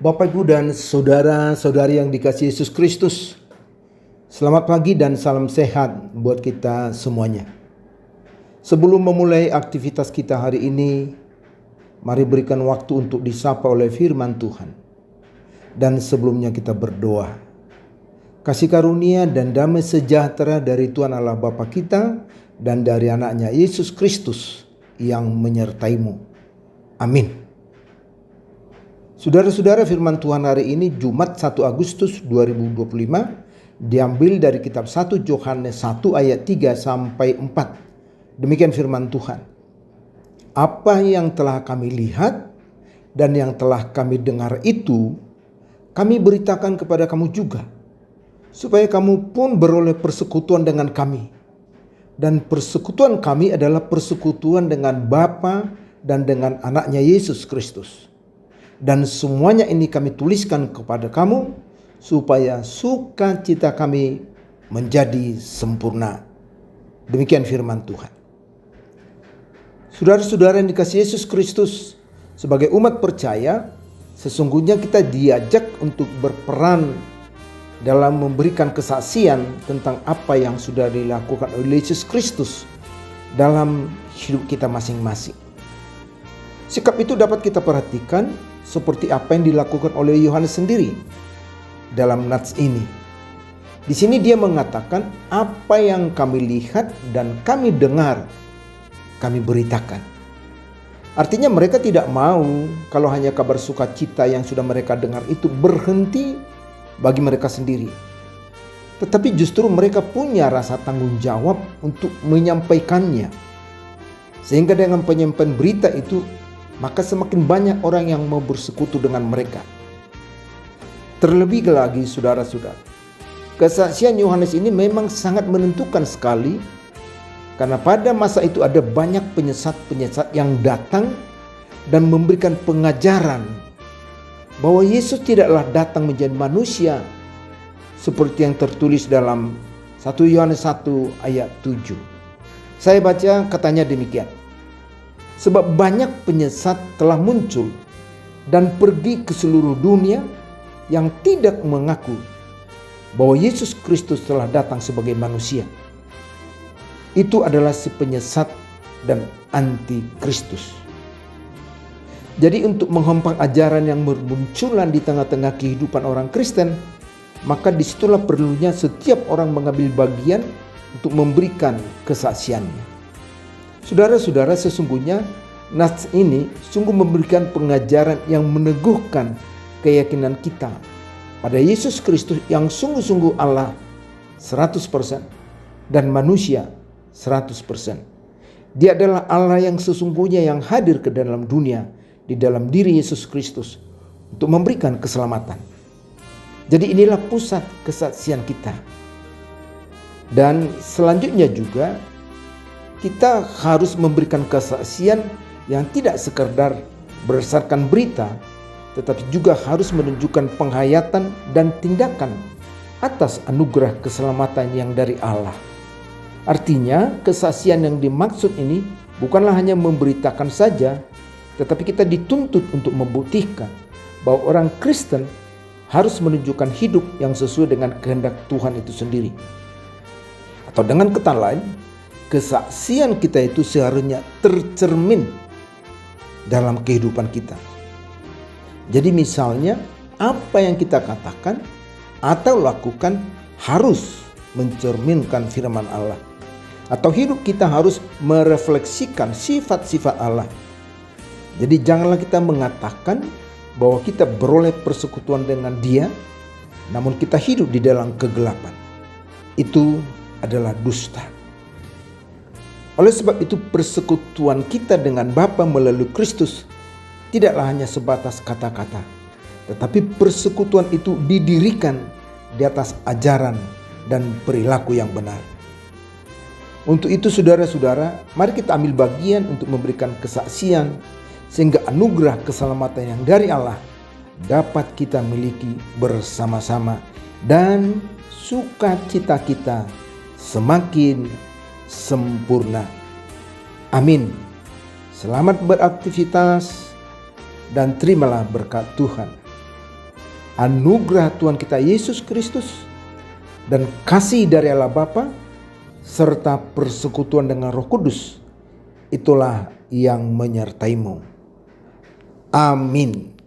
Bapak, Ibu, dan saudara-saudari yang dikasihi Yesus Kristus, selamat pagi dan salam sehat buat kita semuanya. Sebelum memulai aktivitas kita hari ini, mari berikan waktu untuk disapa oleh firman Tuhan. Dan sebelumnya kita berdoa. Kasih karunia dan damai sejahtera dari Tuhan Allah Bapa kita dan dari anaknya Yesus Kristus yang menyertaimu. Amin. Saudara-saudara, firman Tuhan hari ini Jumat 1 Agustus 2025 diambil dari kitab 1 Yohanes 1 ayat 3 sampai 4. Demikian firman Tuhan. Apa yang telah kami lihat dan yang telah kami dengar itu kami beritakan kepada kamu juga, supaya kamu pun beroleh persekutuan dengan kami. Dan persekutuan kami adalah persekutuan dengan Bapa dan dengan anaknya Yesus Kristus. Dan semuanya ini kami tuliskan kepada kamu supaya sukacita kami menjadi sempurna. Demikian firman Tuhan. Saudara-saudara yang dikasihi Yesus Kristus, sebagai umat percaya, sesungguhnya kita diajak untuk berperan dalam memberikan kesaksian tentang apa yang sudah dilakukan oleh Yesus Kristus dalam hidup kita masing-masing. Sikap itu dapat kita perhatikan seperti apa yang dilakukan oleh Yohanes sendiri dalam nats ini. Di sini dia mengatakan, apa yang kami lihat dan kami dengar, kami beritakan. Artinya mereka tidak mau kalau hanya kabar sukacita yang sudah mereka dengar itu berhenti bagi mereka sendiri. Tetapi justru mereka punya rasa tanggung jawab untuk menyampaikannya. Sehingga dengan penyampaian berita itu, maka semakin banyak orang yang mau bersekutu dengan mereka. Terlebih lagi saudara-saudara, kesaksian Yohanes ini memang sangat menentukan sekali, karena pada masa itu ada banyak penyesat-penyesat yang datang dan memberikan pengajaran bahwa Yesus tidaklah datang menjadi manusia seperti yang tertulis dalam 1 Yohanes 1 ayat 7. Saya baca katanya demikian. Sebab banyak penyesat telah muncul dan pergi ke seluruh dunia yang tidak mengaku bahwa Yesus Kristus telah datang sebagai manusia. Itu adalah si penyesat dan anti-Kristus. Jadi untuk menghempang ajaran yang bermunculan di tengah-tengah kehidupan orang Kristen, maka disitulah perlunya setiap orang mengambil bagian untuk memberikan kesaksiannya. Saudara-saudara, sesungguhnya nats ini sungguh memberikan pengajaran yang meneguhkan keyakinan kita pada Yesus Kristus yang sungguh-sungguh Allah 100% dan manusia 100%. Dia adalah Allah yang sesungguhnya yang hadir ke dalam dunia di dalam diri Yesus Kristus untuk memberikan keselamatan. Jadi inilah pusat kesaksian kita. Dan selanjutnya juga kita harus memberikan kesaksian yang tidak sekedar berdasarkan berita, tetapi juga harus menunjukkan penghayatan dan tindakan atas anugerah keselamatan yang dari Allah. Artinya kesaksian yang dimaksud ini bukanlah hanya memberitakan saja, tetapi kita dituntut untuk membuktikan bahwa orang Kristen harus menunjukkan hidup yang sesuai dengan kehendak Tuhan itu sendiri. Atau dengan kata lain, kesaksian kita itu seharusnya tercermin dalam kehidupan kita. Jadi misalnya apa yang kita katakan atau lakukan harus mencerminkan firman Allah. Atau hidup kita harus merefleksikan sifat-sifat Allah. Jadi janganlah kita mengatakan bahwa kita beroleh persekutuan dengan Dia, namun kita hidup di dalam kegelapan. Itu adalah dusta. Oleh sebab itu persekutuan kita dengan Bapa melalui Kristus tidaklah hanya sebatas kata-kata, tetapi persekutuan itu didirikan di atas ajaran dan perilaku yang benar. Untuk itu saudara-saudara, mari kita ambil bagian untuk memberikan kesaksian sehingga anugerah keselamatan yang dari Allah dapat kita miliki bersama-sama dan sukacita kita semakin sempurna. Amin. Selamat beraktivitas dan terimalah berkat Tuhan. anugerah Tuhan kita Yesus Kristus dan kasih dari Allah Bapa serta persekutuan dengan Roh Kudus itulah yang menyertaimu. Amin.